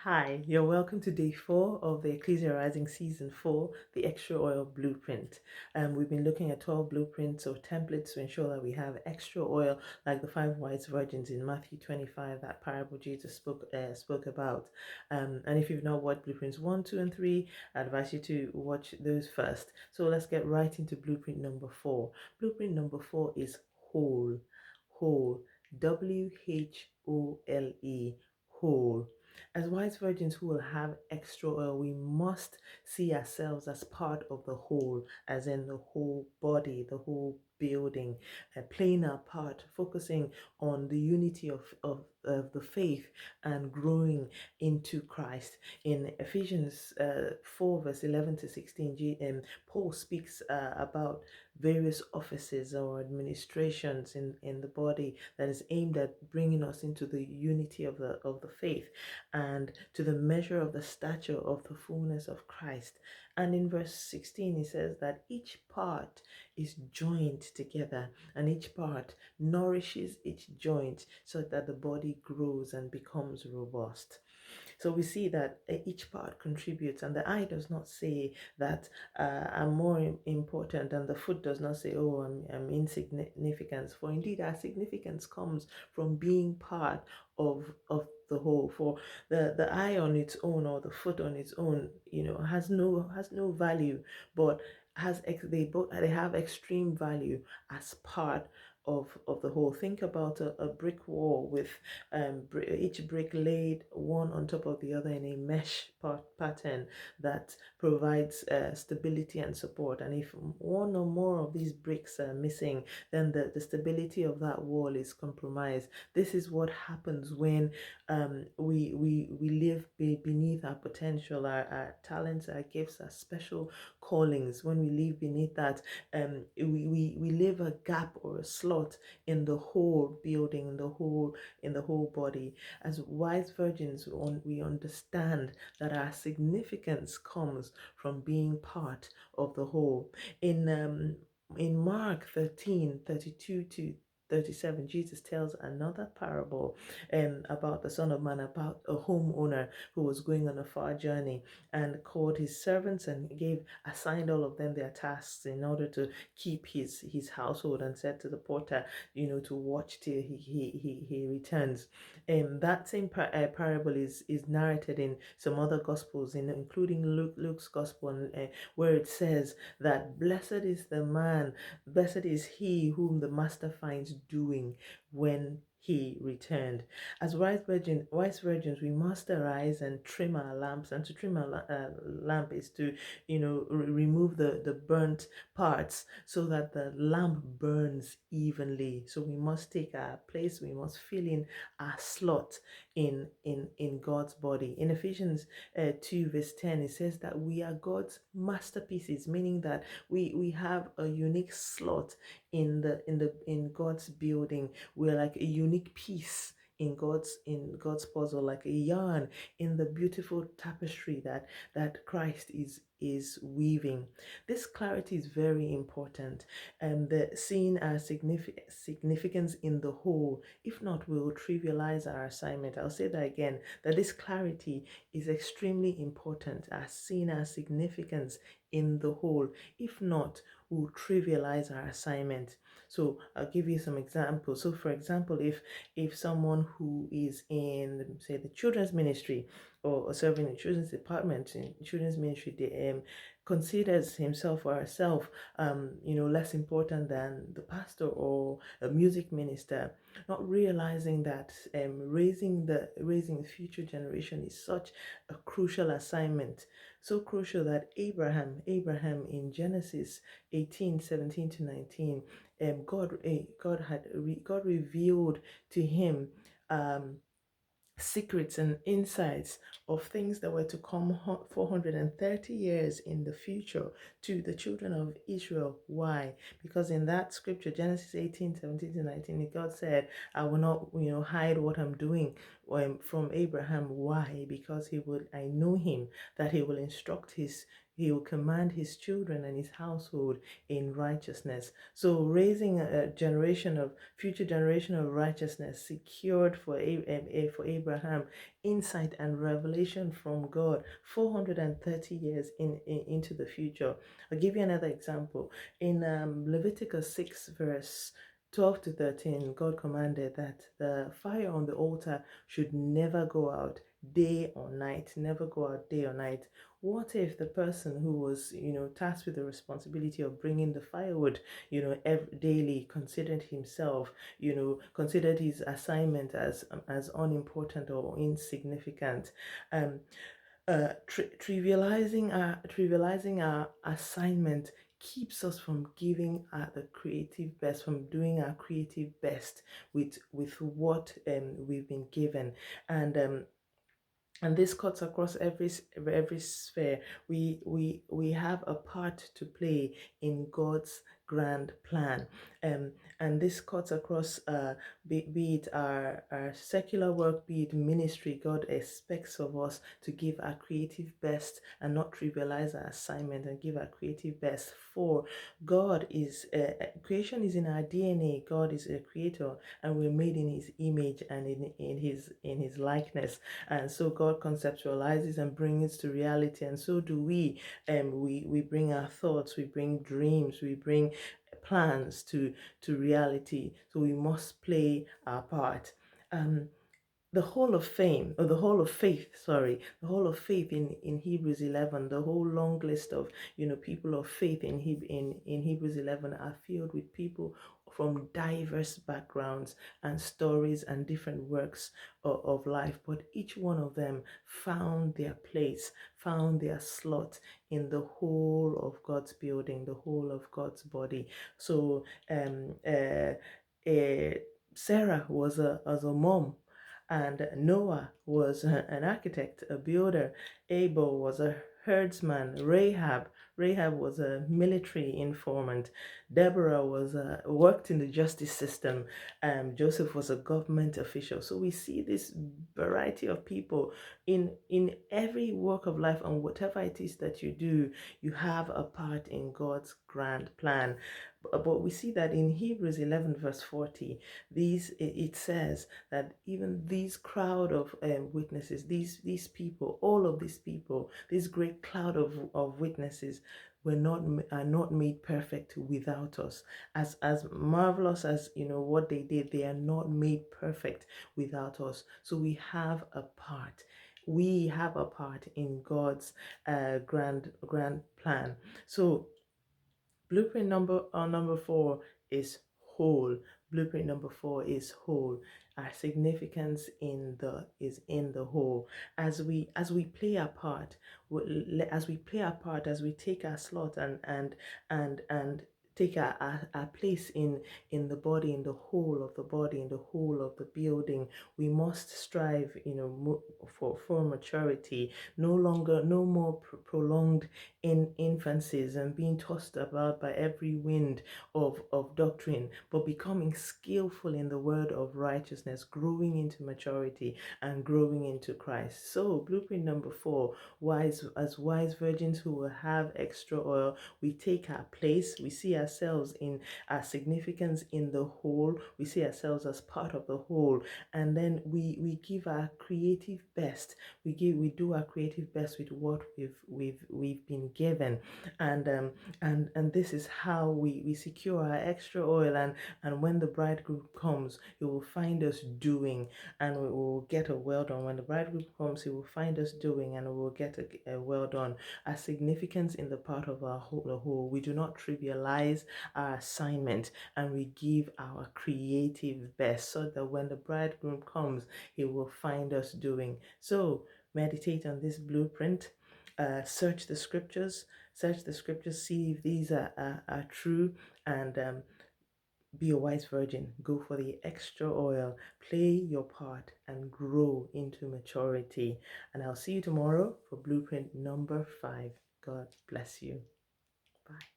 Hi, you're welcome to day 4 of the Ecclesia Arising Season 4, the Extra Oil Blueprint. We've been looking at 12 blueprints or templates to ensure that we have extra oil, like the 5 wise virgins in Matthew 25, that parable Jesus spoke about. And if you've not watched blueprints 1, 2, and 3, I advise you to watch those first. So let's get right into blueprint number 4. Blueprint number 4 is whole. Whole. WHOLE. Whole. As wise virgins who will have extra oil, we must see ourselves as part of the whole, as in the whole body, the whole building, playing our part, focusing on the unity of the faith and growing into Christ. In Ephesians 4, verse 11 to 16, Paul speaks about various offices or administrations in the body that is aimed at bringing us into the unity of the faith and to the measure of the stature of the fullness of Christ. And in verse 16, he says that each part is joined together and each part nourishes each joint so that the body grows and becomes robust. So we see that each part contributes, and the eye does not say that I'm more important, and the foot does not say, oh, I'm insignificant. For indeed, our significance comes from being part of the whole. For the eye on its own or the foot on its own, has no value, but they have extreme value as part of the whole. Think about a brick wall with each brick laid one on top of the other in a mesh pattern that provides stability and support. And if one or more of these bricks are missing, then the stability of that wall is compromised. This is what happens when we live beneath our potential, our talents, our gifts, our special callings. When we live beneath that, we leave a gap or a slot in the whole building, in the whole body. As wise virgins, we understand that our significance comes from being part of the whole. In Mark 13:32 to 37, Jesus tells another parable about the Son of Man, about a homeowner who was going on a far journey and called his servants and assigned all of them their tasks in order to keep his household, and said to the porter, to watch till he returns. That same parable is narrated in some other gospels, including Luke's gospel, where it says that blessed is he whom the master finds doing when he returned. As wise virgins, we must arise and trim our lamps. And to trim a lamp is to, remove the burnt parts so that the lamp burns evenly. So we must take our place. We must fill in our slot in God's body. In Ephesians 2 verse 10, it says that we are God's masterpieces, meaning that we have a unique slot in God's building. We're like a unique piece in God's puzzle, like a yarn in the beautiful tapestry that Christ is weaving. This clarity is very important, and seeing our significance in the whole. If not, we will trivialize our assignment. I'll say that again, that this clarity is extremely important, as seeing our significance in the whole. If not, we'll trivialize our assignment. So I'll give you some examples. So for example, if someone who is in, say, the children's ministry or serving in the children's department in children's ministry, they considers himself or herself less important than the pastor or a music minister, not realizing that raising the future generation is such a crucial assignment, so crucial that Abraham in Genesis 18:17 to 19, God revealed to him um, secrets and insights of things that were to come 430 years in the future to the children of Israel. Why? Because in that scripture, Genesis 18:17 to 19, God said, I will not hide what I'm doing from Abraham. Why? Because I know him, that he will he will command his children and his household in righteousness. So raising a generation of future generation of righteousness secured for Abraham insight and revelation from God 430 years into the future. I'll give you another example. In Leviticus 6 verse 12 to 13, God commanded that the fire on the altar should never go out day or night, never go out day or night. What if the person who was, tasked with the responsibility of bringing the firewood, daily, considered himself, considered his assignment as unimportant or insignificant? Um, trivializing our assignment keeps us from giving the creative best, from doing our creative best with what we've been given. And this cuts across every sphere. We have a part to play in God's grand plan, um, and this cuts across be it our secular work, be it ministry. God expects of us to give our creative best and not trivialize our assignment, and give our creative best. For God is creation is in our DNA. God is a creator, and we're made in His image and in His likeness. And so God conceptualizes and brings it to reality, and so do we. We bring our thoughts, we bring dreams, we bring plans to reality. So we must play our part. The whole of fame, or the whole of faith, sorry, the whole of faith in Hebrews 11, the whole long list of, people of faith in Hebrews 11 are filled with people from diverse backgrounds and stories and different works of life. But each one of them found their place, found their slot in the whole of God's building, the whole of God's body. So Sarah was a mom, and Noah was an architect, a builder. Abel was a herdsman. Rahab was a military informant. Deborah worked in the justice system. Joseph was a government official. So we see this variety of people in every walk of life, and whatever it is that you do, you have a part in God's grand plan. But we see that in Hebrews 11 verse 40, it says that even these crowd of witnesses, these people, all of these people, this great cloud of witnesses, are not made perfect without us. As marvelous as what they did, they are not made perfect without us. So we have a part. We have a part in God's grand plan. So blueprint number 4 is whole. Blueprint number 4 is whole. Our significance is in the whole. As we play our part, as we take our slot and take our place in the body, in the whole of the body, in the whole of the building, we must strive, for maturity. No more prolonged in infancies and being tossed about by every wind of doctrine, but becoming skillful in the word of righteousness, growing into maturity and growing into Christ. So blueprint number 4, wise virgins who will have extra oil, we take our place. We see ourselves in our significance in the whole. We see ourselves as part of the whole, and then we give our creative best. We do our creative best with what we've been given, and this is how we secure our extra oil, and when the bridegroom comes, he will find us doing, and we will get a well done. When the bridegroom comes, he will find us doing, and we will get a well done. Our significance in the part of the whole. We do not trivialize our assignment, and we give our creative best, so that when the bridegroom comes, he will find us doing. So meditate on this blueprint. Search the scriptures. See if these are true, and be a wise virgin. Go for the extra oil. Play your part and grow into maturity. And I'll see you tomorrow for blueprint number 5. God bless you. Bye.